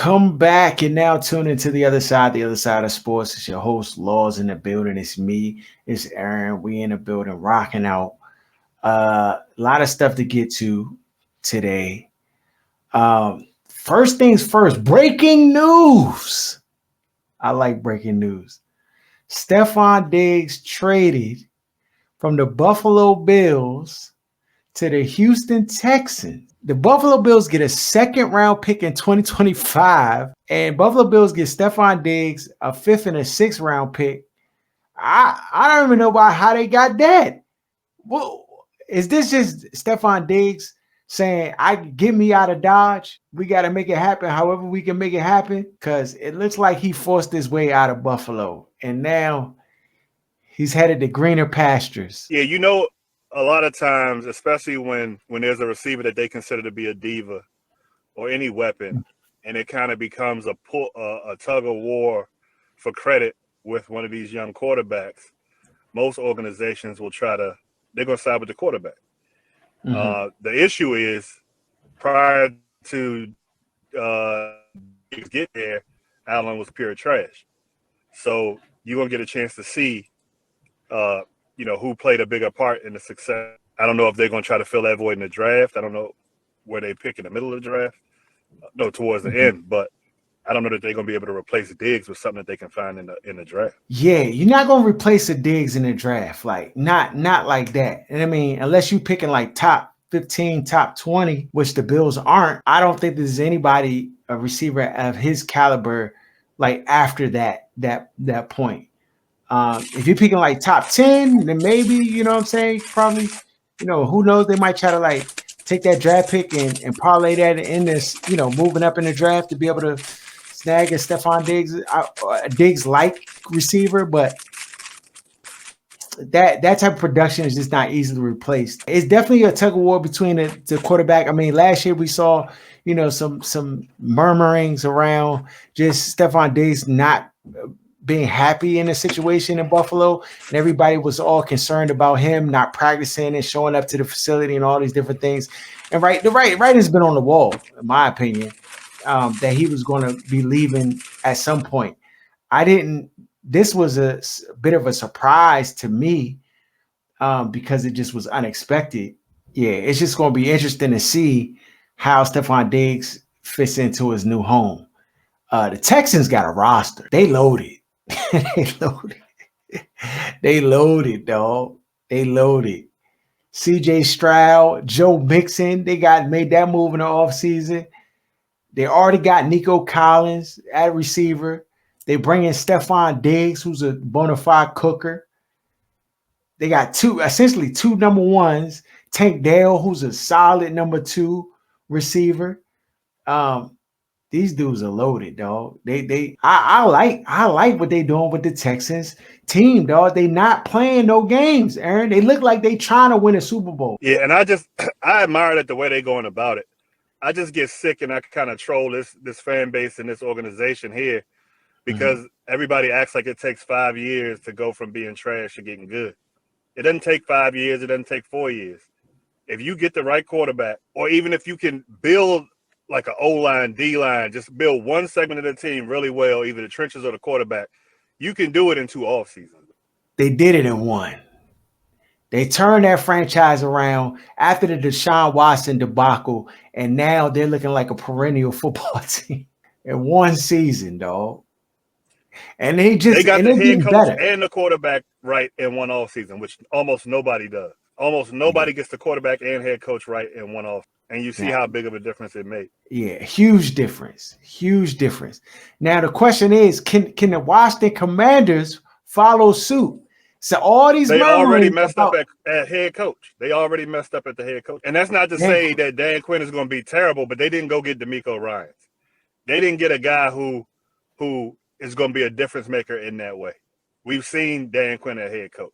Welcome back. And now tune into the other side of sports. It's your host, Laws in the building. It's me. It's Aaron. We in the building rocking out. A lot of stuff to get to today. First things first, breaking news. I like breaking news. Stefon Diggs traded from the Buffalo Bills to the Houston Texans. The Buffalo Bills get a second round pick in 2025, and Buffalo Bills get Stefon Diggs a fifth and a sixth round pick. I don't even know about how they got that. Well, is this just Stefon Diggs saying, get me out of Dodge? We got to make it happen however we can make it happen? Because it looks like he forced his way out of Buffalo, and now he's headed to greener pastures. Yeah, a lot of times, especially when there's a receiver that they consider to be a diva or any weapon, and it kind of becomes a tug of war for credit with one of these young quarterbacks, most organizations they're going to side with the quarterback. Mm-hmm. The issue is prior to get there, Allen was pure trash. So you're going to get a chance to see who played a bigger part in the success. I don't know if they're going to try to fill that void in the draft. I don't know where they pick in the middle of the draft. No, towards the end, but I don't know that they're going to be able to replace Diggs with something that they can find in the draft. Yeah, you're not going to replace the Diggs in the draft, like not like that. And I mean, unless you're picking like top 15, top 20, which the Bills aren't, I don't think there's anybody, a receiver of his caliber, like after that point. If you're picking like top 10, then maybe, you know what I'm saying, probably, who knows, they might try to like take that draft pick and parlay that in this, moving up in the draft to be able to snag a Stefon Diggs-like receiver, but that type of production is just not easily replaced. It's definitely a tug of war between the quarterback. I mean, last year we saw, some murmurings around just Stefon Diggs not being happy in a situation in Buffalo, and everybody was all concerned about him not practicing and showing up to the facility and all these different things. And the writing's been on the wall, in my opinion, that he was going to be leaving at some point. This was a bit of a surprise to me because it just was unexpected. Yeah, it's just going to be interesting to see how Stefon Diggs fits into his new home. The Texans got a roster. They loaded. They loaded, dog. They loaded. CJ Stroud, Joe Mixon, they made that move in the offseason. They already got Nico Collins at receiver. They bring in Stefon Diggs, who's a bona fide cooker. They got essentially two number ones. Tank Dell, who's a solid number 2 receiver. These dudes are loaded, dog. I like what they doing with the Texans team, dog. They not playing no games, Aaron. They look like they trying to win a Super Bowl. Yeah, and I admire that the way they going about it. I just get sick and I kind of troll this fan base and this organization here because everybody acts like it takes 5 years to go from being trash to getting good. It doesn't take 5 years. It doesn't take 4 years. If you get the right quarterback, or even if you can build like an O-line, D-line, just build one segment of the team really well, either the trenches or the quarterback, you can do it in 2 off seasons. They did it in 1. They turned that franchise around after the Deshaun Watson debacle, and now they're looking like a perennial football team in 1 season, dog. And they got the head coach and the quarterback right in 1 off season, which almost nobody does. Almost nobody gets the quarterback and head coach right in 1 off. And you see how big of a difference it made. Yeah, huge difference. Huge difference. Now, the question is, can the Washington Commanders follow suit? So all these they already messed up at head coach. They already messed up at the head coach. And that's not to say that Dan Quinn is going to be terrible, but they didn't go get DeMeco Ryans. They didn't get a guy who is going to be a difference maker in that way. We've seen Dan Quinn at head coach.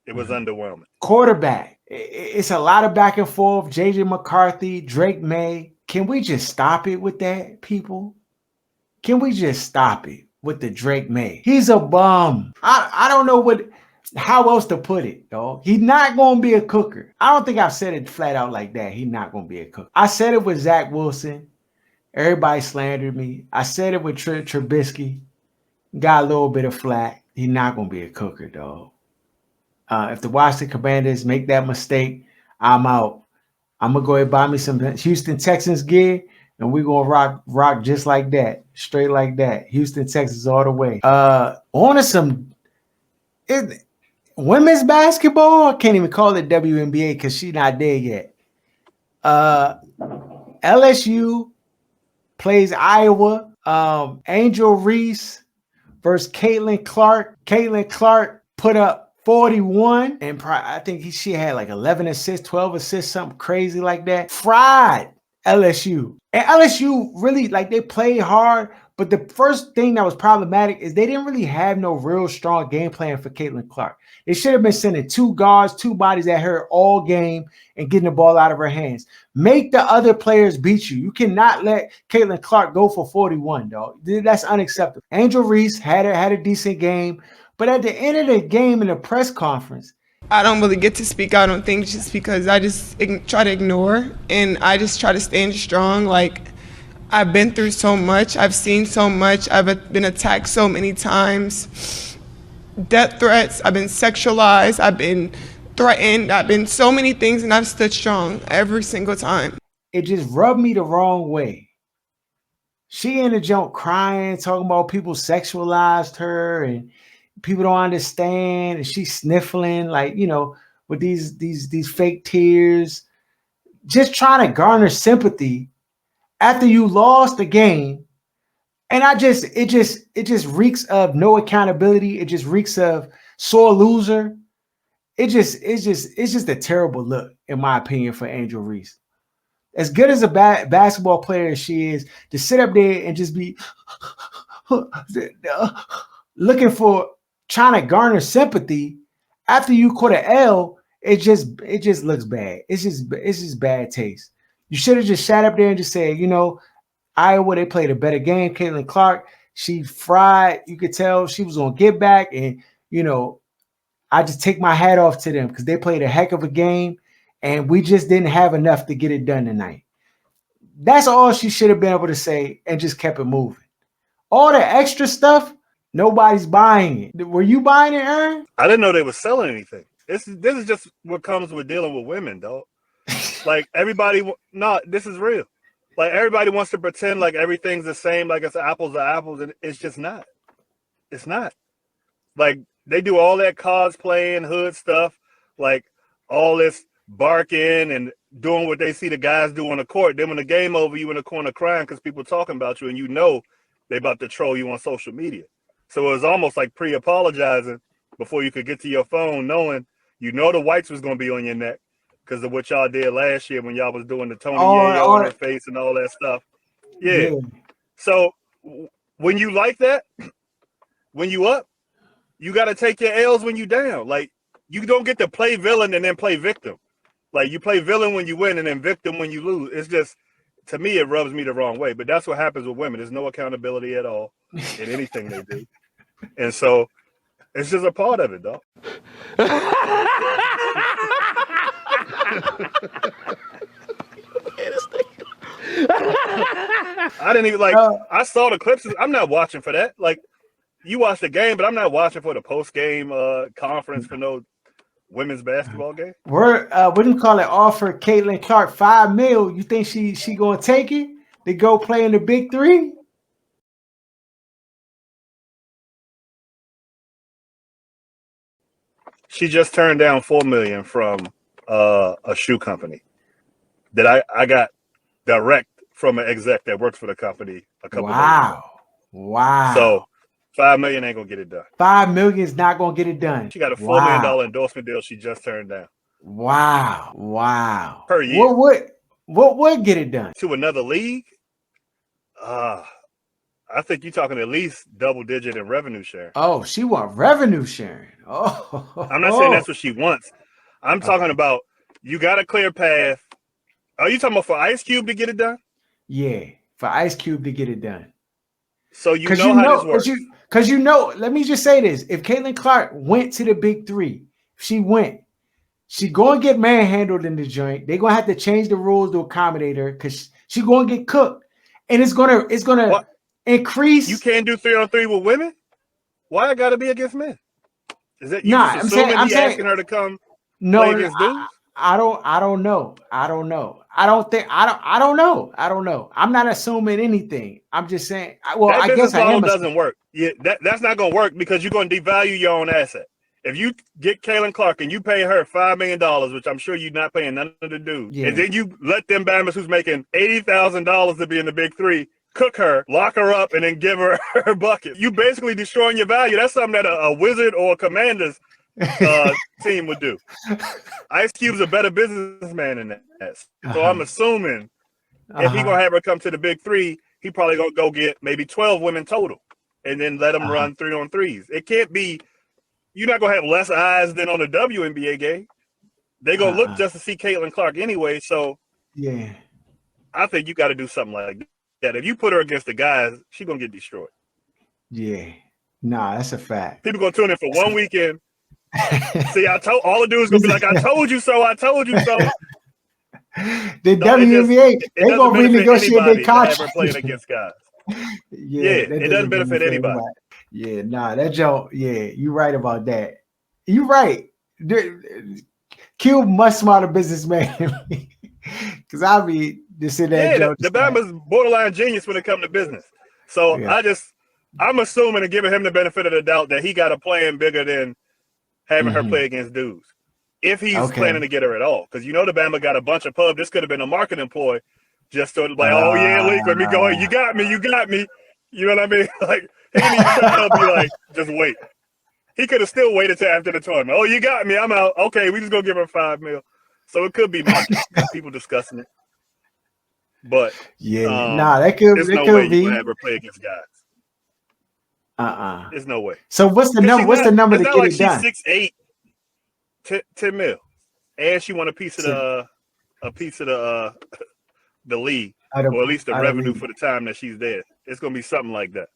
It was underwhelming. Quarterback. It's a lot of back and forth. J.J. McCarthy, Drake May. Can we just stop it with that, people? Can we just stop it with the Drake May? He's a bum. I don't know how else to put it, dog. He's not going to be a cooker. I don't think I've said it flat out like that. He's not going to be a cooker. I said it with Zach Wilson. Everybody slandered me. I said it with Trubisky. Got a little bit of flack. He's not gonna be a cooker, dog. If the Washington Commanders make that mistake, I'm out. I'm gonna go ahead and buy me some Houston Texans gear, and we're gonna rock just like that, straight like that. Houston Texans all the way. On to some women's basketball. I can't even call it WNBA because she's not there yet. LSU plays Iowa. Angel Reese versus Caitlin Clark. Caitlin Clark put up 41, and I think she had like 11 assists, 12 assists, something crazy like that. Fried LSU. And LSU really, like, they played hard, but the first thing that was problematic is they didn't really have no real strong game plan for Caitlin Clark. They should have been sending two guards, two bodies at her all game and getting the ball out of her hands. Make the other players beat you. You cannot let Caitlin Clark go for 41, dog. That's unacceptable. Angel Reese had a decent game, but at the end of the game in the press conference, I don't really get to speak out on things just because I just try to ignore, and I just try to stand strong. Like, I've been through so much. I've seen so much. I've been attacked so many times. Death threats. I've been sexualized. I've been threatened. I've been so many things, and I've stood strong every single time. It just rubbed me the wrong way. She in the junk crying, talking about people sexualized her and people don't understand, and she's sniffling, like, with these fake tears, just trying to garner sympathy after you lost the game. And it just reeks of no accountability. It just reeks of sore loser. It's just a terrible look, in my opinion, for Angel Reese. As good as a basketball player as she is, to sit up there and just be looking for, trying to garner sympathy after you caught an L, it just looks bad. It's just bad taste. You should have just sat up there and just said, Iowa, they played a better game. Caitlin Clark, she fried. You could tell she was on get back, and I just take my hat off to them because they played a heck of a game, and we just didn't have enough to get it done tonight. That's all she should have been able to say, and just kept it moving. All the extra stuff, nobody's buying it. Were you buying it, Aaron? I didn't know they were selling anything. This is just what comes with dealing with women, dog. Like, this is real. Like, everybody wants to pretend like everything's the same, like it's apples to apples, and it's just not. It's not. Like, they do all that cosplaying, hood stuff, like all this barking and doing what they see the guys do on the court. Then when the game over, you in the corner crying because people talking about you, and they about to troll you on social media. So it was almost like pre-apologizing before you could get to your phone, knowing the whites was going to be on your neck because of what y'all did last year when y'all was doing the Tony Yayo on her face and all that stuff. Yeah. So when you like that, when you up, you got to take your L's when you down. Like, you don't get to play villain and then play victim. Like, you play villain when you win and then victim when you lose. It's just, to me, it rubs me the wrong way. But that's what happens with women. There's no accountability at all in anything they do. And so it's just a part of it, though. I didn't even I saw the clips. I'm not watching for that. Like, you watch the game, but I'm not watching for the post-game conference for no women's basketball game. What do you call it? Offer Caitlin Clark $5 million. You think she gonna take it to go play in the Big Three? She just turned down $4 million from a shoe company that I got direct from an exec that works for the company a couple days ago. Wow. So $5 million ain't gonna get it done. $5 million is not gonna get it done. She got a $4 million endorsement deal she just turned down. Wow. Per year. What would get it done? To another league? I think you're talking at least double digit in revenue sharing. Oh, she want revenue sharing. Oh, I'm not saying that's what she wants. I'm talking about you got a clear path. Are you talking about for Ice Cube to get it done? Yeah, for Ice Cube to get it done. So how this works. Because let me just say this. If Caitlin Clark went to the Big Three, she going to get manhandled in the joint. They're going to have to change the rules to accommodate her because she going to get cooked. and it's gonna What? increase. You can't do 3-on-3 with women. Why I got to be against men? Is that you Nah, just assuming asking her to come play no, against dudes? I don't know. I don't know. I don't know. I'm not assuming anything. I'm just saying. Well, That I business guess I am. model doesn't work. Yeah, that's not going to work because you're going to devalue your own asset. If you get Kaylin Clark and you pay her $5 million, which I'm sure you're not paying none of the dudes, and then you let them Bama's who's making $80,000 to be in the big three cook her, lock her up, and then give her her bucket, you basically destroying your value. That's something that a Wizard or a Commanders team would do. Ice Cube's a better businessman than that. So I'm assuming if he gonna have her come to the big three, he probably gonna go get maybe 12 women total, and then let them run 3-on-3s. It can't be. You're not gonna have less eyes than on a WNBA game. They gonna look just to see Caitlin Clark anyway. So yeah, I think you got to do something like that. If you put her against the guys, she's gonna get destroyed. Yeah, nah, that's a fact. People gonna tune in for one weekend. See, I told all the dudes gonna be like, "I told you so. I told you so." The WNBA, they gonna renegotiate their contract. Have her playing against guys. Yeah, it doesn't benefit anybody. Yeah, nah, that joke. Yeah, you're right about that. You're right. Q much smarter businessman because I be just in that joke. The Bama's borderline genius when it comes to business. So I'm assuming and giving him the benefit of the doubt that he got a plan bigger than having her play against dudes. If he's planning to get her at all, because the Bama got a bunch of pub. This could have been a marketing ploy, just to like, oh yeah, Leak, let me go. You got me. You know what I mean? Like he didn't even try to be like, just wait. He could have still waited till after the tournament. Oh, you got me. I'm out. Okay, we just gonna give her $5 million. So it could be marketing. People discussing it, but that could. There's no way you can have her play against guys. There's no way. So what's the number? What's the number to get it done? She's 6'8", 10 mil, and she won a piece of the league, or at least the revenue for the time that she's there. It's gonna be something like that.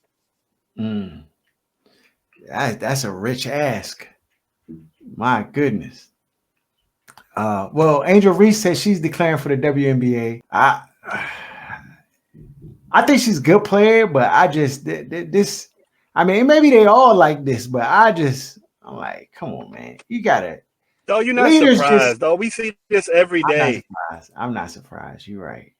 That's a rich ask. My goodness. Well, Angel Reese says she's declaring for the WNBA. I think she's a good player, but I just this. I mean, maybe they all like this, but I'm like, come on, man, you gotta. Though you're not surprised, though we see this every day. I'm not surprised. You're right.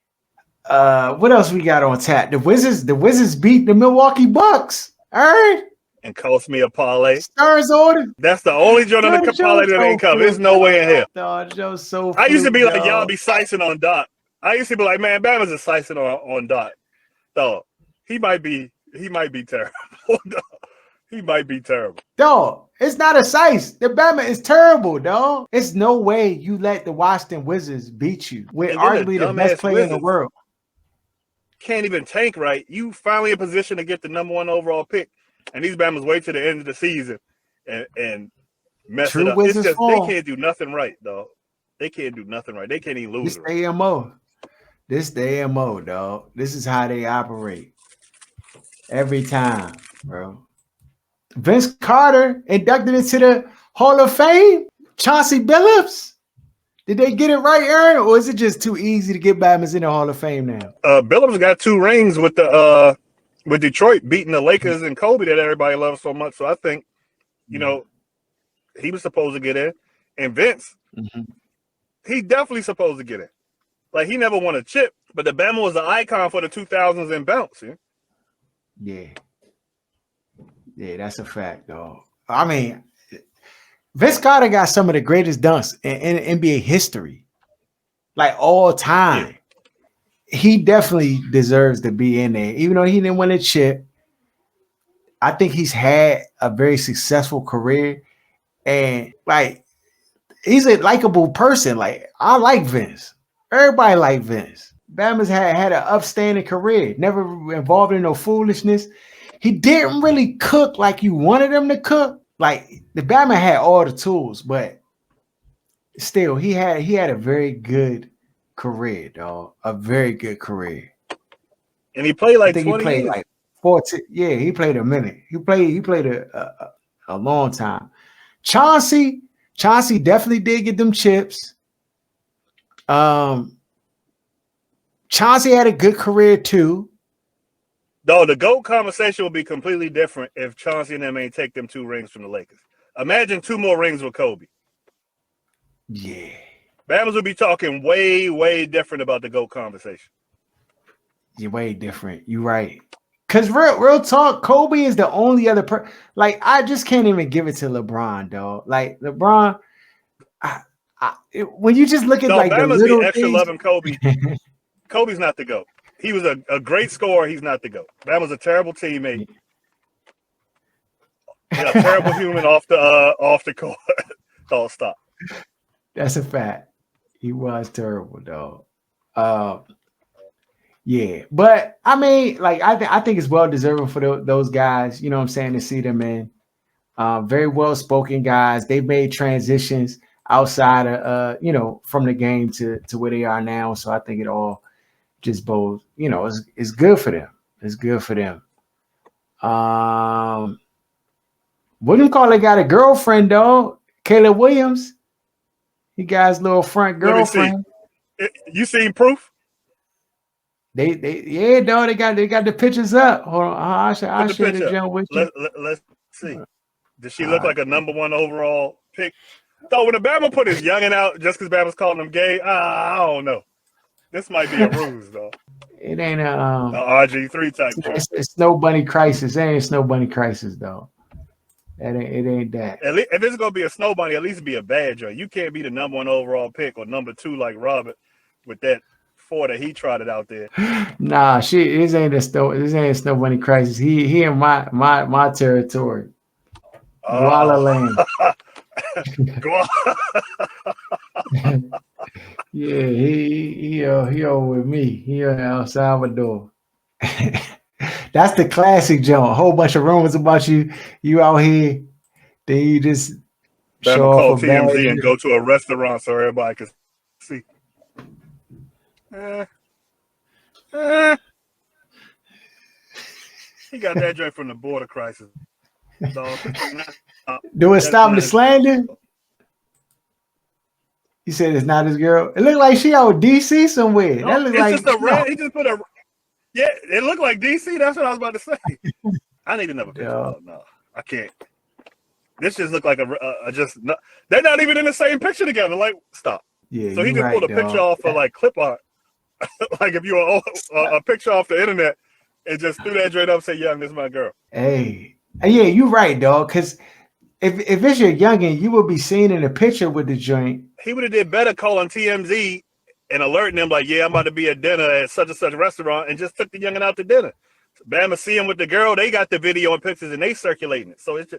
What else we got on tap? The Wizards beat the Milwaukee Bucks. All right. And cost me a parlay. Stars order. That's the only joint on the parlay that ain't come. There's no way in hell. I used to be like, y'all be slicing on Doc. I used to be like, man, Bama's is slicing on Doc. So he might be terrible. He might be terrible. Dog, it's not a size. The Bama is terrible, dog. It's no way you let the Washington Wizards beat you with arguably the best player in the world. Can't even tank right. You finally in position to get the number 1 overall pick. And these Bama's wait to the end of the season and mess it up. It's just they can't do nothing right, dog. They can't do nothing right. They can't even lose. This the AMO, dog. This is how they operate every time, bro. Vince Carter inducted into the Hall of Fame. Chauncey Billups. Did they get it right, Aaron, or is it just too easy to get Bama's in the Hall of Fame now? Billups got 2 rings with with Detroit beating the Lakers and Kobe that everybody loves so much. So I think, he was supposed to get in. And Vince, he definitely supposed to get in. Like, he never won a chip, but the Bama was the icon for the 2000s and bounce. Yeah. Yeah, that's a fact, dog. I mean, Vince Carter got some of the greatest dunks in NBA history, like all time. Yeah. He definitely deserves to be in there, even though he didn't win a chip. I think he's had a very successful career, and like he's a likable person. Like I like Vince. Everybody like Vince. Bama's had an upstanding career, never involved in no foolishness. He didn't really cook like you wanted him to cook. Like the Bama had all the tools, but still, he had a very good career, dog. A very good career. And he played like 20 he played years. Like 14. Yeah, he played a minute. He played a long time. Chauncey definitely did get them chips. Chauncey had a good career too. Though the GOAT conversation will be completely different if Chauncey and them ain't take them 2 rings from the Lakers. Imagine 2 more rings with Kobe. Yeah. Bama's will be talking way, way different about the GOAT conversation. You're way different. You're right. Because real talk, Kobe is the only other like, I just can't even give it to LeBron, dog. Like, LeBron, when you just look at like Bama's the little be extra things, loving Kobe. Kobe's not the GOAT. He was a great scorer. He's not the GOAT. Bama's a terrible teammate. A terrible human off the court. Don't stop. That's a fact. He was terrible, dog. Yeah, but I mean, like, I think it's well deserving for those guys. You know what I'm saying, to see them in. Very well spoken guys. They made transitions outside of from the game to where they are now. So I think it all just both, it's good for them. It's good for them. What do you call it? Got a girlfriend, dog. Caleb Williams. He got his little front girlfriend. You seen proof? Yeah, dog. They got the pictures up. Hold on. I'll share the jump with you. Let's see. Does she look like a #1 overall pick? So when Bama put his youngin out just because Bama's calling him gay, I don't know. This might be a ruse, though. It ain't a RG3 type. It's no bunny crisis. It ain't Snow Bunny crisis, though. It ain't that. If it's gonna be a snow bunny, at least be a bad joint. You can't be the #1 overall pick or #2 like Robert with that 4 that he trotted out there. Nah, this ain't a Snow Bunny crisis. He in my territory. Guala Land. Yeah, he over with me. He in El Salvador. That's the classic joint. A whole bunch of rumors about you out here. Then you just show call off TMZ and go to a restaurant so everybody can see. He got that joint from the border crisis. Do it stop the slander? He said it's not his girl. It looked like she out DC somewhere. No, that looked like just a red. He just put a. Yeah, it looked like DC. That's what I was about to say. I need another picture. Oh, no, I can't. This just looked like they're not even in the same picture together. Like, stop. Yeah. So he just pulled a picture off for like clip art. Like if you were a picture off the internet and just threw that joint up and say, "Young, this is my girl." Hey, yeah, you're right, dog. Because if it's your youngin, you will be seen in a picture with the joint. He would have did better calling TMZ and alerting them like, "Yeah, I'm about to be at dinner at such and such restaurant," and just took the youngin out to dinner. Bama see him with the girl. They got the video and pictures and they circulating it. So it's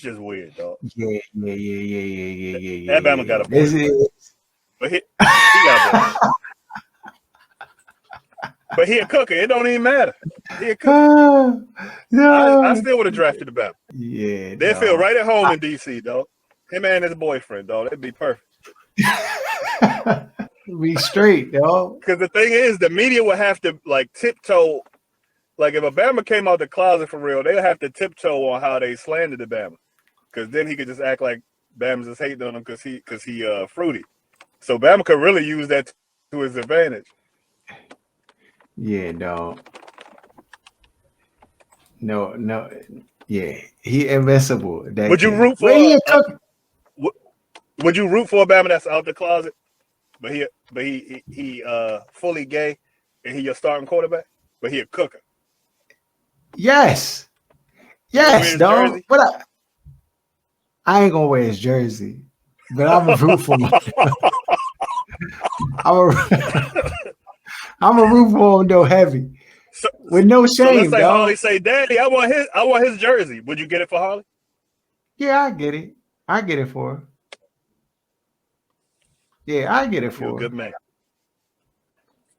just weird, dog. Yeah. That Bama got a boyfriend. But he got a boyfriend. But he a cooker. It don't even matter. He a cooker. No. I still would have drafted the Bama. Yeah. They feel right at home in DC, dog. Him and his boyfriend, dog. That'd be perfect. Be straight, dog. Because the thing is, the media would have to like tiptoe. Like if a Bama came out the closet for real, they'd have to tiptoe on how they slandered the Bama. Because then he could just act like Bama's just hating on him because he fruity. So Bama could really use that to his advantage. Yeah, dog. No. Yeah, he invincible. Would you root for? Would you root for a Bama that's out the closet, but he fully gay, and he your starting quarterback, but he a cooker? Yes, dog. But I ain't gonna wear his jersey, but I'm a root for him. I'm a root for him though, heavy. With no shame, so let's say dog. Harley say, "Daddy, I want his jersey." Would you get it for Harley? Yeah, I get it. I get it for her. Yeah, I get it for You're her. a good man.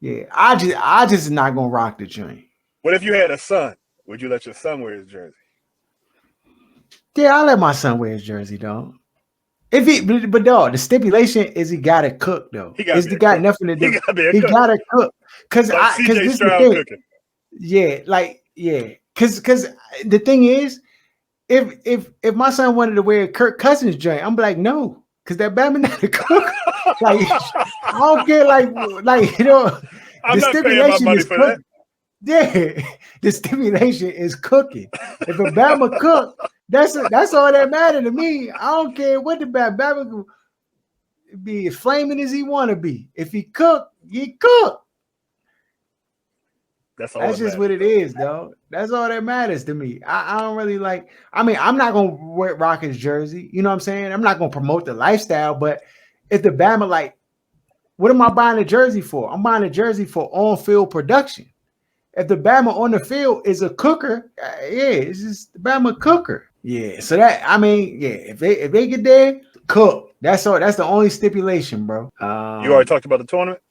Yeah, I just not gonna rock the joint. What if you had a son? Would you let your son wear his jersey? Yeah, I'll let my son wear his jersey, dog. But dog, the stipulation is he gotta cook though. He got nothing to do. He gotta cook. Cause this the thing. Cooking. Yeah, Cause the thing is, if my son wanted to wear a Kirk Cousins joint, I'm like, no, cause that Bama not a cook. Like I don't care, like I'm not paying my money for that. Yeah, the stipulation is cooking. If a Bama cook, that's all that matters to me. I don't care what the Bama can be as flaming as he want to be. If he cook, he cook. That's all That's that just matters. what it is, though. That's all that matters to me. I don't really like. I mean, I'm not gonna rock his jersey. You know what I'm saying? I'm not gonna promote the lifestyle. But if the Bama, like, what am I buying a jersey for? I'm buying a jersey for on-field production. If the Bama on the field is a cooker, yeah, it's just the Bama cooker. Yeah. So that, I mean, yeah, if they get there, cook. That's all. That's the only stipulation, bro. You already talked about the tournament?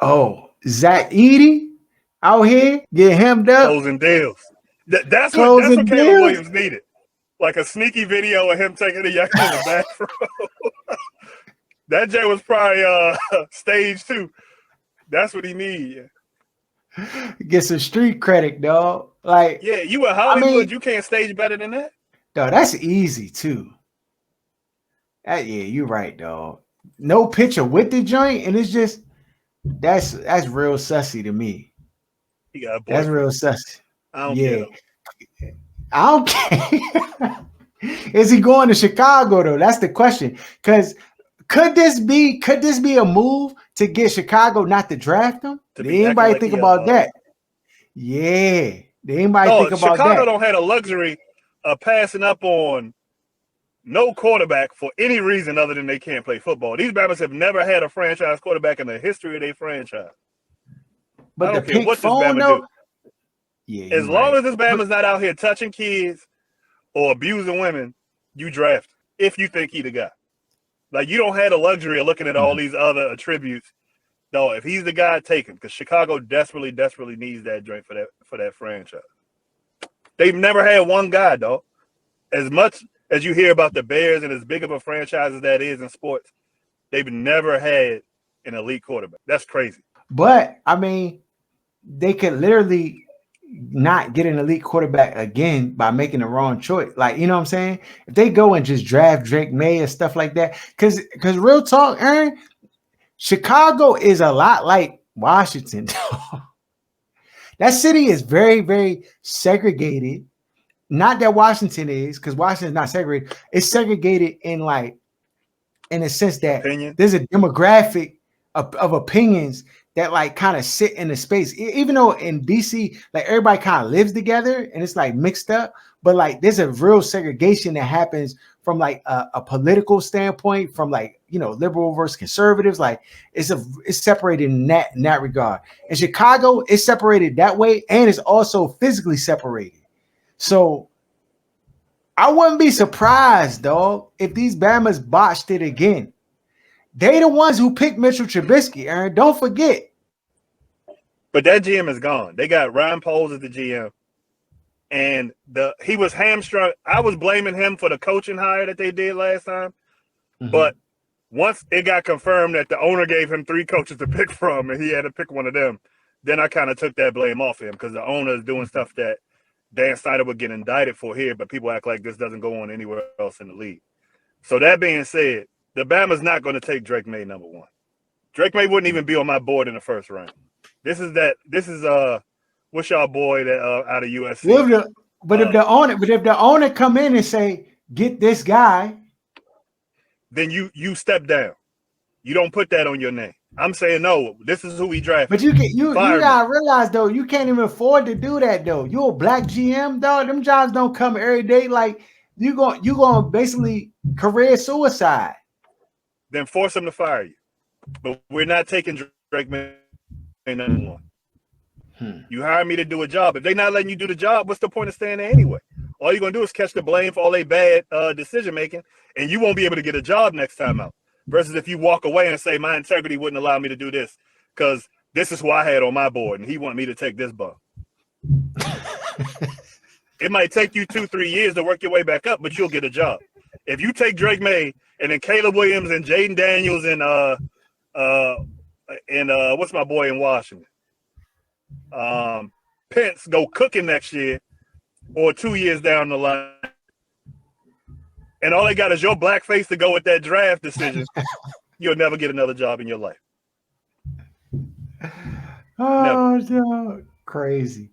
Oh, Zach Edey out here get hemmed up. Closing deals. That's Closing what Caleb deals? Williams needed. Like a sneaky video of him taking a yak in the bathroom. That Jay was probably stage 2. That's what he needed. Get some street credit, dog. Like, Yeah, you in Hollywood, I mean, you can't stage better than that. dog, that's easy too. Yeah, you're right, dog. No picture with the joint, and it's just that's real sussy to me. He got a That's boyfriend. real sussy. I don't care. I don't care. Is he going to Chicago though? That's the question. Because could this be a move to get Chicago not to draft him? Did anybody think about that? Yeah. Did anybody think about Chicago that? don't have a luxury of passing up on no quarterback for any reason other than they can't play football. These Bama's have never had a franchise quarterback in the history of their franchise. But I don't the care what this phone, Bama though, do. Yeah, as long as this Bama's not out here touching kids or abusing women, you draft if you think he the guy. Like, you don't have the luxury of looking at all these other attributes. No, if he's the guy, take him, because Chicago desperately needs that joint for that franchise. They've never had one guy, though. As much as you hear about the Bears and as big of a franchise as that is in sports, they've never had an elite quarterback. That's crazy. But I mean, they could literally not get an elite quarterback again by making the wrong choice. Like, you know what I'm saying? If they go and just draft Drake May and stuff like that, because real talk, Aaron, Chicago is a lot like Washington. That city is very, very segregated. Not that Washington is, because Washington's not segregated. It's segregated in a sense that there's a demographic of opinions that like kind of sit in the space. Even though in DC, like everybody kind of lives together and it's like mixed up, but like there's a real segregation that happens from like a political standpoint, from like, you know, liberal versus conservatives. Like it's separated in that regard. In Chicago, it's separated that way, and it's also physically separated. So I wouldn't be surprised, dog, if these Bamas botched it again. They the ones who picked Mitchell Trubisky, Aaron. Don't forget. But that GM is gone. They got Ryan Poles as the GM. And he was hamstrung. I was blaming him for the coaching hire that they did last time. Mm-hmm. But once it got confirmed that the owner gave him 3 coaches to pick from and he had to pick one of them, then I kind of took that blame off him, because the owner is doing stuff that Dan Snyder would get indicted for here, but people act like this doesn't go on anywhere else in the league. So that being said, the Bama's not going to take Drake May number 1. Drake May wouldn't even be on my board in the first round. This is what's y'all boy that out of USC. If the owner come in and say, get this guy, then you step down. You don't put that on your name. I'm saying no. This is who we drafted. But you gotta realize though, you can't even afford to do that though. You're a black GM, dog. Them jobs don't come every day. Like you gonna basically career suicide. Then force them to fire you. But we're not taking Drake May number 1. You hired me to do a job. If they're not letting you do the job, what's the point of staying there anyway? All you're gonna do is catch the blame for all their bad decision making, and you won't be able to get a job next time out. Versus if you walk away and say, my integrity wouldn't allow me to do this because this is who I had on my board and he wanted me to take this bump. It might take you 2-3 years to work your way back up, but you'll get a job. If you take Drake May and then Caleb Williams and Jaden Daniels and what's my boy in Washington? Pence go cooking next year or 2 years down the line, and all they got is your black face to go with that draft decision, you'll never get another job in your life. Oh, no. Crazy.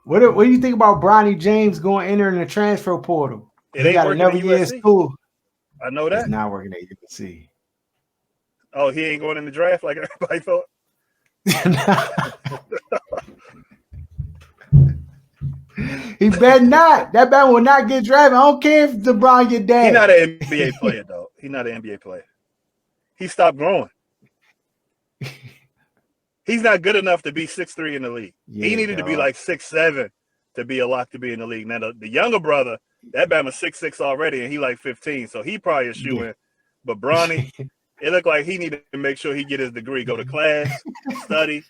What do you think about Bronny James going entering the transfer portal? It He ain't got working at another year of USC. school. I know It's that. not working at USC. Oh, he ain't going in the draft like everybody thought. He better not. That man will not get drafted. I don't care if LeBron get dead. He's not an NBA player, though. He's not an NBA player. He stopped growing. He's not good enough to be 6'3" in the league. Yeah, he needed to be like 6'7" to be a lock to be in the league. Now, the younger brother, that man was 6'6" already, and he like 15, so he probably a shoe-in. But Bronny, it looked like he needed to make sure he get his degree, go to class, study,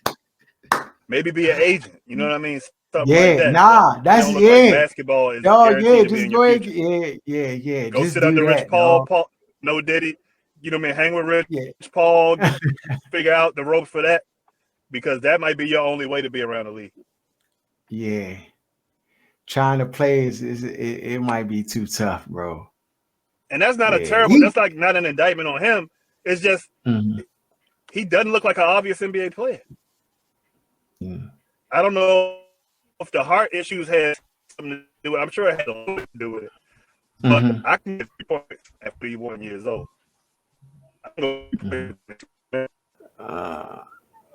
maybe be an agent. You know what I mean? Something like that. Nah, that's like basketball is guaranteed to be in your future. Yeah. Go just sit under that, Rich Paul, no Diddy. You know what I mean? Hang with Rich Paul, figure out the ropes for that, because that might be your only way to be around the league. Yeah. Trying to play it might be too tough, bro. And that's not a terrible, that's like not an indictment on him. It's just he doesn't look like an obvious NBA player. I don't know if the heart issues had something to do with it. I'm sure it had a little to do with it. But I can get 3 points at 31 years old.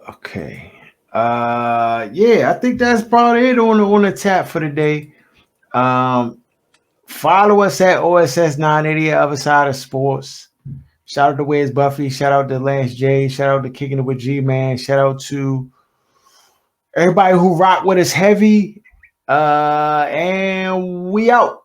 Okay. Yeah, I think that's probably it on the tap for the day. Follow us at OSS 980 Other Side of Sports. Shout out to Wiz Buffy. Shout out to Lance J. Shout out to Kicking It with G-Man. Shout out to everybody who rock with us heavy. And we out.